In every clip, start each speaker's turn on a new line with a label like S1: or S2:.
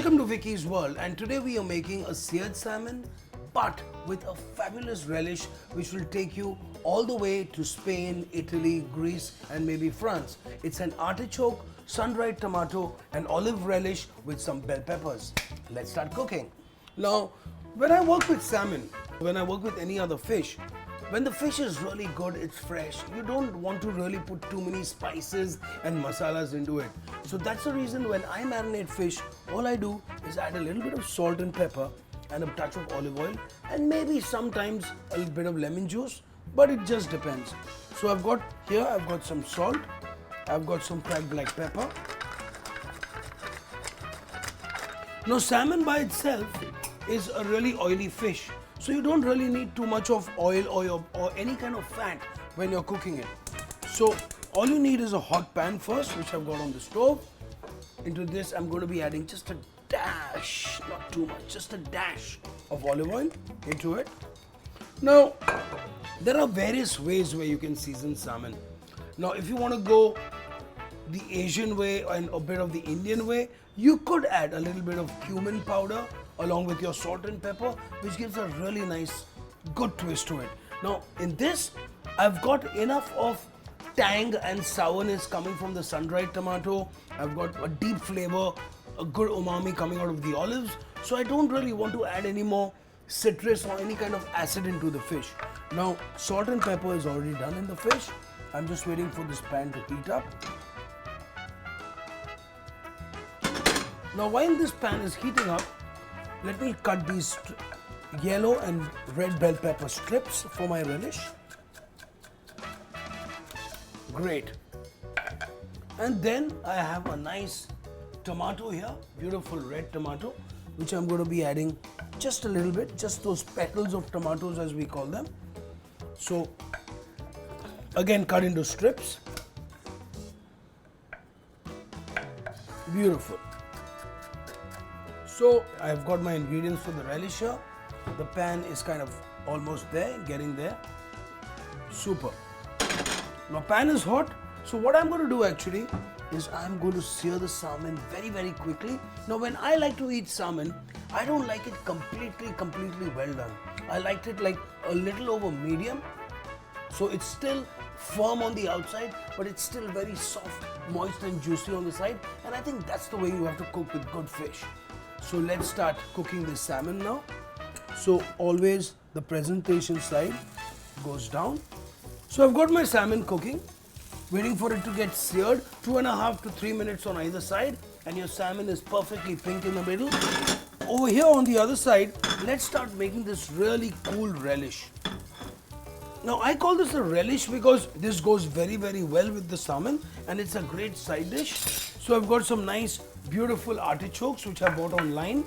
S1: Welcome to Vicky's World, and today we are making a seared salmon but with a fabulous relish which will take you all the way to Spain, Italy, Greece and maybe France. It's an artichoke, sun-dried tomato and olive relish with some bell peppers. Let's start cooking. Now, when I work with salmon, when I work with any other fish, when the fish is really good, it's fresh, you don't want to really put too many spices and masalas into it. So that's the reason when I marinate fish, all I do is add a little bit of salt and pepper and a touch of olive oil and maybe sometimes a little bit of lemon juice, but it just depends. So I've got some salt, I've got some cracked black pepper. Now salmon by itself is a really oily fish. So you don't really need too much of oil or any kind of fat when you're cooking it. So all you need is a hot pan first, which I've got on the stove. Into this I'm going to be adding just a dash, not too much, just a dash of olive oil into it. Now there are various ways where you can season salmon. Now if you want to go the Asian way and a bit of the Indian way, you could add a little bit of cumin powder along with your salt and pepper, which gives a really nice, good twist to it. Now in this, I've got enough of tang and sourness coming from the sun-dried tomato. I've got a deep flavor, a good umami coming out of the olives. So I don't really want to add any more citrus or any kind of acid into the fish. Now salt and pepper is already done in the fish. I'm just waiting for this pan to heat up. Now while this pan is heating up, let me cut these yellow and red bell pepper strips for my relish. Great. And then I have a nice tomato here, beautiful red tomato, which I'm going to be adding just a little bit, just those petals of tomatoes as we call them. So again cut into strips. Beautiful. So I've got my ingredients for the relish here. The pan is kind of almost there, getting there. Super. Now pan is hot. So what I'm going to do actually is I'm going to sear the salmon very quickly. Now when I like to eat salmon, I don't like it completely well done. I liked it like a little over medium. So it's still firm on the outside, but it's still very soft, moist and juicy on the side. And I think that's the way you have to cook with good fish. So let's start cooking this salmon now. So always the presentation side goes down. So I've got my salmon cooking, waiting for it to get seared, 2.5 to 3 minutes on either side, and your salmon is perfectly pink in the middle. Over here on the other side, let's start making this really cool relish. Now I call this a relish because this goes very well with the salmon and it's a great side dish. So I've got some nice beautiful artichokes which I bought online.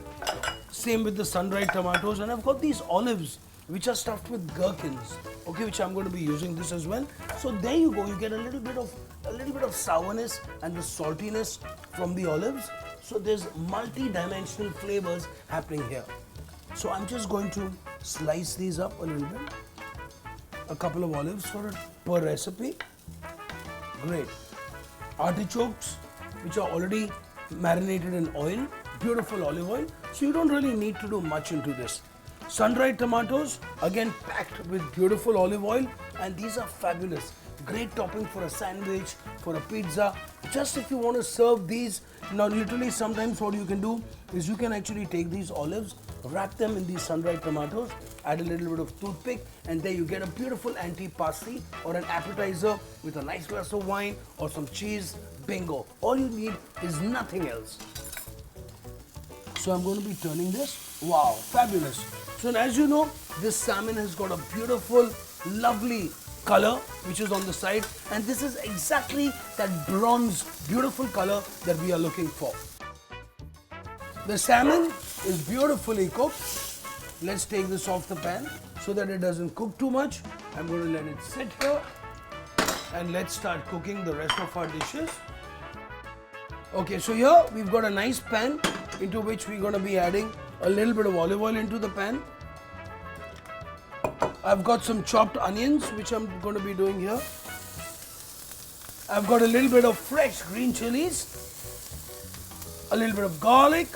S1: Same with the sun-dried tomatoes, and I've got these olives which are stuffed with gherkins, okay, which I'm going to be using this as well. So there you go, you get a little bit of sourness and the saltiness from the olives. So there's multi-dimensional flavors happening here. So I'm just going to slice these up a little bit. A couple of olives per recipe. Great. Artichokes which are already marinated in oil, beautiful olive oil, so you don't really need to do much into this. Sun-dried tomatoes, again packed with beautiful olive oil, and these are fabulous. Great topping for a sandwich, for a pizza. Just if you want to serve these, now literally sometimes what you can do is you can actually take these olives, wrap them in these sun-dried tomatoes, add a little bit of toothpick, and there you get a beautiful antipasti or an appetizer with a nice glass of wine or some cheese. Bingo. All you need is nothing else. So I'm going to be turning this. Wow, fabulous. So as you know, this salmon has got a beautiful, lovely color which is on the side, and this is exactly that bronze, beautiful color that we are looking for. The salmon is beautifully cooked. Let's take this off the pan so that it doesn't cook too much. I'm going to let it sit here, and let's start cooking the rest of our dishes. Okay, so here we've got a nice pan into which we're going to be adding a little bit of olive oil into the pan. I've got some chopped onions which I'm going to be doing here. I've got a little bit of fresh green chilies, a little bit of garlic,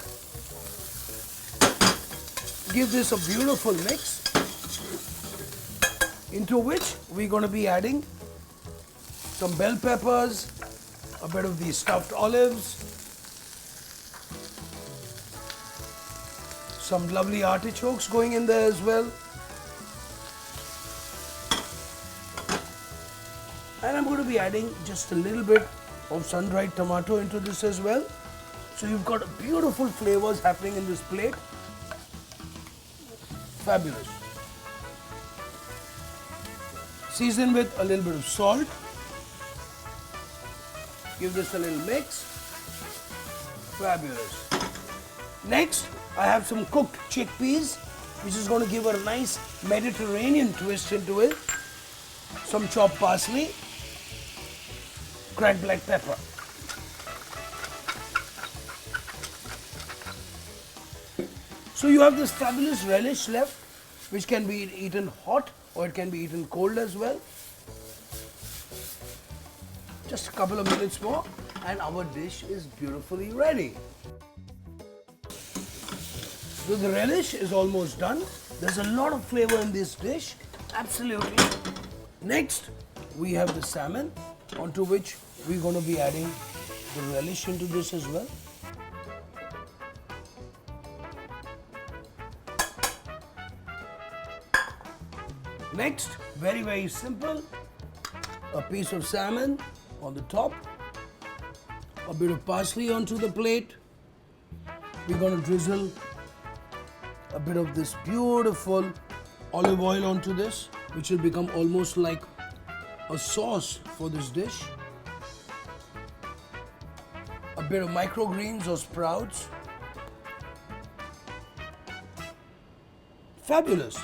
S1: give this a beautiful mix, into which we're going to be adding some bell peppers, a bit of these stuffed olives, some lovely artichokes going in there as well. And I'm going to be adding just a little bit of sun-dried tomato into this as well. So you've got beautiful flavors happening in this plate. Fabulous. Season with a little bit of salt. Give this a little mix. Fabulous. Next, I have some cooked chickpeas, which is going to give a nice Mediterranean twist into it. Some chopped parsley, cracked black pepper. So you have this fabulous relish left, which can be eaten hot or it can be eaten cold as well. Just a couple of minutes more and our dish is beautifully ready. So the relish is almost done. There's a lot of flavor in this dish, absolutely. Next, we have the salmon, onto which we're going to be adding the relish into this as well. Next, very, very simple, a piece of salmon on the top, a bit of parsley onto the plate. We're going to drizzle a bit of this beautiful olive oil onto this, which will become almost like a sauce for this dish. A bit of microgreens or sprouts. Fabulous.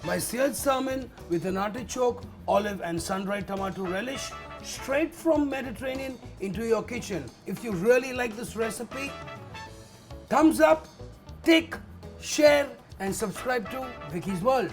S1: My seared salmon with an artichoke, olive and sun-dried tomato relish, straight from Mediterranean into your kitchen. If you really like this recipe, thumbs up, tick, share and subscribe to Vicky's World.